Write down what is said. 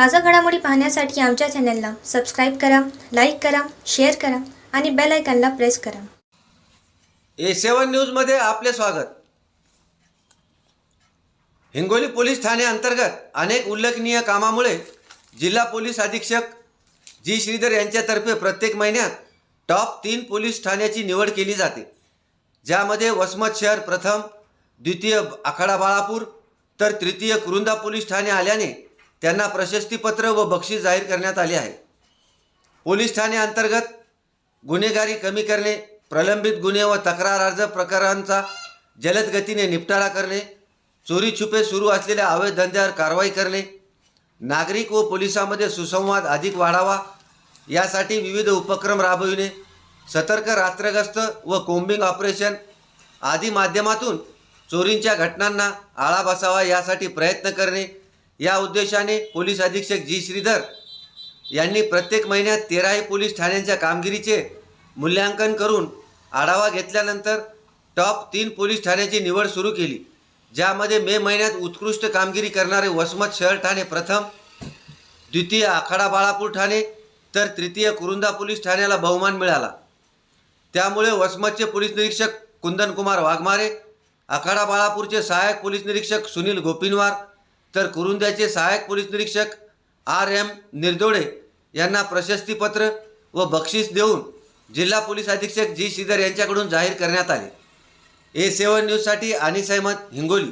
ताज़ा घडामोडी पाहण्यासाठी आमच्या चॅनलला सबस्क्राईब करा, लाईक करा, शेअर करा आणि बेल आयकॉनला प्रेस करा. A7 न्यूजमध्ये आपले स्वागत. हिंगोली पोलीस ठाणे अंतर्गत अनेक उल्लेखनीय कामामुळे जिल्हा पोलीस अधीक्षक जी श्रीधर यांच्यातर्फे प्रत्येक महिन्यात टॉप 3 पोलीस ठाण्याची निवड केली जाते, ज्यामध्ये वसमत शहर प्रथम, द्वितीय आखाडा बाळापूर तर तृतीय कुरुंदा पोलीस ठाणे आल्याने त्यांना प्रशस्तीपत्र व बक्षीस जाहीर करण्यात आले आहे. पोलीस ठाणे अंतर्गत गुन्हेगारी कमी करणे, प्रलंबित गुन्हे व तक्रार अर्ज प्रकरणांचा जलद गतीने निपटारा करणे, चोरी छुपे सुरू असलेल्या अवैध धंद्यावर कारवाई करणे, नागरिक व पोलिसांमध्ये सुसंवाद अधिक वाढावा यासाठी विविध उपक्रम राबविणे, सतर्क रात्रगस्त व कोम्बिंग ऑपरेशन आदी माध्यमातून चोरींच्या घटनांना आळा बसावा यासाठी प्रयत्न करणे या उद्देशाने पोलीस अधीक्षक जी श्रीधर यांनी प्रत्येक महिन्यात 13 पोलीस ठाण्यांच्या कामगिरीचे मूल्यांकन करून आढावा घेतल्यानंतर टॉप 3 पोलीस ठाण्याची निवड सुरू केली, ज्यामध्ये मे महिन्यात उत्कृष्ट कामगिरी करणारे वसमत शहर ठाणे प्रथम, द्वितीय आखाडा बाळापूर ठाणे तर तृतीय कुरुंदा पोलीस ठाण्याला बहुमान मिळाला. त्यामुळे वसमतचे पोलीस निरीक्षक कुंदनकुमार वाघमारे, आखाडा बाळापूरचे सहाय्यक पोलीस निरीक्षक सुनील गोपिनवार तर कुरुंद्याचे सहाय्यक पोलीस निरीक्षक RM निर्दोळे यांना प्रशस्तीपत्र व बक्षीस देऊन जिल्हा पोलीस अधीक्षक जी श्रीधर यांच्याकडून जाहीर करण्यात आले. A7 न्यूजसाठी अनिस अहमद, हिंगोली.